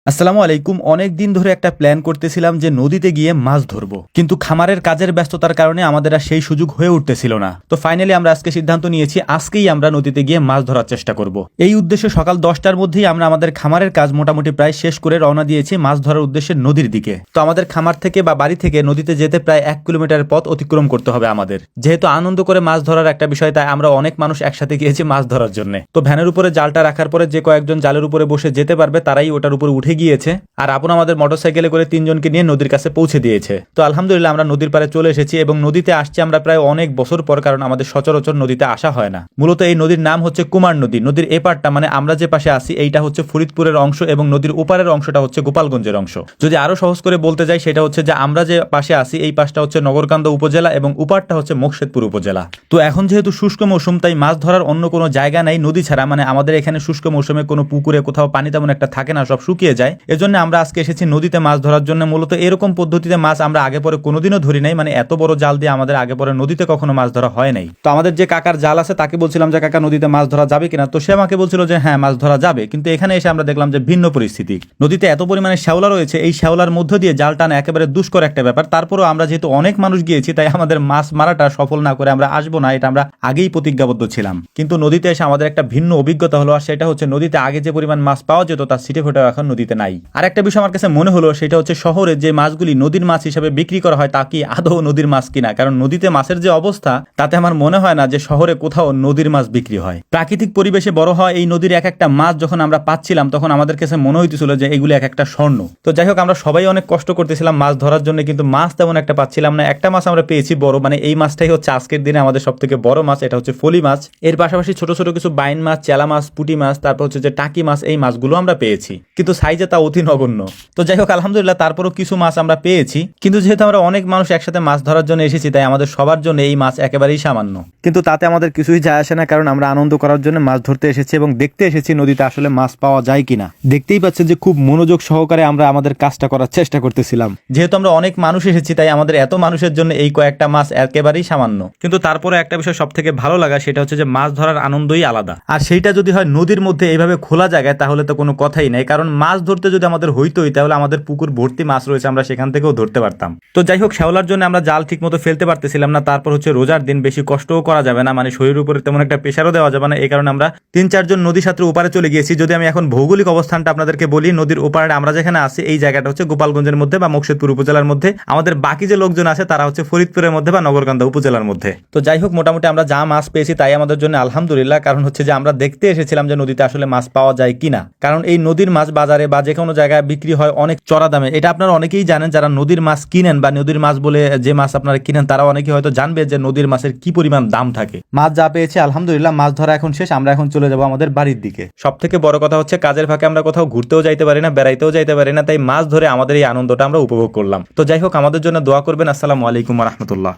আসসালামু আলাইকুম। অনেক দিন ধরে একটা প্ল্যান করতেছিলাম যে নদীতে গিয়ে মাছ ধরবো, কিন্তু খামারের কাজের ব্যস্ততার কারণে আমাদের আর সেই সুযোগ হয়ে উঠতেছিল না। তো ফাইনালি আমরা আজকে সিদ্ধান্ত নিয়েছি আজকেই আমরা নদীতে গিয়ে মাছ ধরার চেষ্টা করব। এই উদ্দেশ্যে সকাল 10টার মধ্যেই আমরা আমাদের খামারের কাজ মোটামুটি প্রায় শেষ করে রওনা দিয়েছি মাছ ধরার উদ্দেশ্যে নদীর দিকে। তো আমাদের খামার থেকে বা বাড়ি থেকে নদীতে যেতে প্রায় 1 কিলোমিটারের পথ অতিক্রম করতে হবে আমাদের। যেহেতু আনন্দ করে মাছ ধরার একটা বিষয়, তাই আমরা অনেক মানুষ একসাথে গিয়েছি মাছ ধরার জন্য। তো ভ্যানের উপরে জালটা রাখার পরে যে কয়েকজন জালের উপরে বসে যেতে পারবে তারাই ওটার উপরে উঠে গিয়েছে, আর আপন আমাদের মোটরসাইকেলে করে 3 জনকে নিয়ে নদীর কাছে পৌঁছে দিয়েছে। তো আলহামদুলিল্লাহ আমরা নদীর পাড়ে চলে এসেছি এবং নদীতে আসছি আমরা প্রায় অনেক বছর পর, কারণ আমাদের সচরাচর নদীতে আসা হয় না। মূলত এই নদীর নাম হচ্ছে কুমার নদী। নদীর এপারটা মানে আমরা যে পাশে আছি এইটা হচ্ছে ফরিদপুরের অংশ এবং নদীর ওপারের অংশটা হচ্ছে গোপালগঞ্জের অংশ। যদি আরো সহজ করে বলতে যাই সেটা হচ্ছে যে আমরা যে পাশে আছি এই পাশটা হচ্ছে নগরকান্দা উপজেলা এবং উপারটা হচ্ছে মোকশেদপুর উপজেলা। তো এখন যেহেতু শুষ্ক মৌসুম, তাই মাছ ধরার অন্য কোনো জায়গা নাই নদী ছাড়া। মানে আমাদের এখানে শুষ্ক মৌসুমে কোনো পুকুরে কোথাও পানি তেমন একটা থাকে না, সব শুকিয়ে যায়। এজন্য আমরা আজকে এসেছি নদীতে মাছ ধরার জন্য। মূলত এরকম পদ্ধতিতে মাছ আমরা আগে পরে কোনোদিনও ধরি নাই, মানে এত বড় জাল দিয়ে আমাদের আগে পরে নদীতে কখনো মাছ ধরা হয় নাই। তো আমাদের যে কাকার জাল আছে তাকে বলছিলাম যে কাকা নদীতে মাছ ধরা যাবে কিনা, তো সে আমাকে বলছিল যে হ্যাঁ মাছ ধরা যাবে। কিন্তু এখানে এসে আমরা দেখলাম যে ভিন্ন পরিস্থিতি। নদীতে এত পরিমাণে শ্যাওলা রয়েছে, এই শ্যাওলার মধ্য দিয়ে জাল টানা একেবারে দুষ্কর একটা ব্যাপার। তারপরও আমরা যেহেতু অনেক মানুষ গিয়েছি, তাই আমাদের মাছ মারাটা সফল না করে আমরা আসবো না, এটা আমরা আগেই প্রতিজ্ঞাবদ্ধ ছিলাম। কিন্তু নদীতে এসে আমাদের একটা ভিন্ন অভিজ্ঞতা হলো, আর সেটা হচ্ছে নদীতে আগে যে পরিমাণ মাছ পাওয়া যেত তার ছিটে ফোটাও এখন নদীতে নাই। আর একটা বিষয় আমার কাছে মনে হলো, সেটা হচ্ছে শহরে যে মাছগুলি নদীর মাছ হিসেবে বিক্রি করা হয় তা কি আদৌ নদীর মাছ কিনা। কারণ নদীতে মাছের যে অবস্থা তাতে আমার মনে হয় না যে শহরে কোথাও নদীর মাছ বিক্রি হয়। প্রাকৃতিক পরিবেশে বড় হয় এই নদীর এক একটা মাছ যখন আমরা পাচ্ছিলাম তখন আমাদের কাছে মনে হইতেছিল যে এগুলি এক একটা স্বর্ণ। তো যাই হোক, আমরা সবাই অনেক কষ্ট করতেছিলাম মাছ ধরার জন্য, কিন্তু মাছ তেমন একটা পাচ্ছিলাম না। একটা মাছ আমরা পেয়েছি বড়, মানে এই মাছটাই হচ্ছে আজকের দিনে আমাদের সব থেকে বড় মাছ, এটা হচ্ছে ফলি মাছ। এর পাশাপাশি ছোট ছোট কিছু বাইন মাছ, চেলা মাছ, পুঁটি মাছ, তারপর হচ্ছে যে টাকি মাছ, এই মাছগুলো আমরা পেয়েছি, কিন্তু সাইজে তা অতি নগণ্য। তো যাই হোক আলহামদুলিল্লাহ তারপরও কিছু মাছ আমরা পেয়েছি, কিন্তু যেহেতু আমরা অনেক মানুষ একসাথে মাছ ধরার জন্য এসেছি তাই আমাদের সবার জন্য এই মাছ একেবারেই সামান্য। কিন্তু তাতে আমাদের কিছুই যায় আসে না, কারণ আমরা আনন্দ করার জন্য মাছ ধরতে এসেছি এবং দেখতে এসেছি নদীতে আসলে মাছ পাওয়া যায় কিনা। দেখতেই পাচ্ছেন যে খুব মনোযোগ সহকারে আমরা আমাদের কাজটা করার চেষ্টা করতেছিলাম। যেহেতু আমরা অনেক মানুষ এসেছি তাই আমাদের এত মানুষের জন্য এই কয়েকটা মাছ একেবারেই সামান্য। কিন্তু তারপরে একটা বিষয় সব থেকে ভালো লাগা, সেটা হচ্ছে যে মাছ ধরার আনন্দই আলাদা। আর সেইটা যদি হয় নদীর মধ্যে এইভাবে খোলা জায়গায়, তাহলে তো কোনো কথাই নেই। কারণ মাছ ধরতে যদি আমাদের হইতোই তাহলে আমাদের পুকুর ভর্তি মাছ রয়েছে, আমরা সেখান থেকেও ধরতে পারতাম। তো যাই হোক, শ্যাওলার জন্য আমরা জাল ঠিক মতো ফেলতে পারতেছিলাম না। তারপর হচ্ছে রোজার দিন বেশি কষ্টও করা যাবে না, মানে শরীরের উপরে তেমন একটা প্রেশারও দেওয়া যাবে না। এই কারণে আমরা 3-4 জন নদী সাঁতরে ওপারে চলে গিয়েছি। যদি আমি এখন ভৌগোলিক অবস্থানটা আপনাদেরকে বলি, নদীর ওপারে আমরা যেখানে আছি এই জায়গাটা হচ্ছে গোপালগঞ্জের মধ্যে বা মোকশেদপুর উপজেলার মধ্যে। আমাদের বাকি যে লোকজন আছে তারা হচ্ছে ফরিদপুরের মধ্যে বা নগরকান্দা উপজেলার মধ্যে। তো যাই হোক, মোটামুটি আমরা যা মাছ পেয়েছি তাই আমাদের জন্য আলহামদুলিল্লাহ। কারণ হচ্ছে যে আমরা দেখতে এসেছিলাম যে নদীতে আসলে মাছ পাওয়া যায় কিনা। কারণ এই নদীর মাছ বাজারে বা যে কোনো জায়গায় বিক্রি হয় অনেক চড়া দামে। এটা আপনারা অনেকেই জানেন, যারা নদীর মাছ কিনেন বা নদীর মাছ বলে যে মাছ আপনারা কিনেন তারা অনেকেই হয়তো জানবে যে নদীর মাছের কি পরিমাণ দাম থাকে। মাছ যা পেয়েছি আলহামদুলিল্লাহ, মাছ ধরা এখন শেষ, আমরা এখন চলে যাবো আমাদের বাড়ির দিকে। সব থেকে বড় কথা হচ্ছে কাজের ফাঁকে আমরা কোথাও ঘুরতেও যাইতে পারি না, বেড়াইতেও যাইতে পারি না, তাই মাছ ধরে আমাদের এই আনন্দটা আমরা উপভোগ করলাম। তো যাই হোক, আমাদের জন্য দোয়া করবেন। আসসালামু আলাইকুম ওয়া রাহমাতুল্লাহ।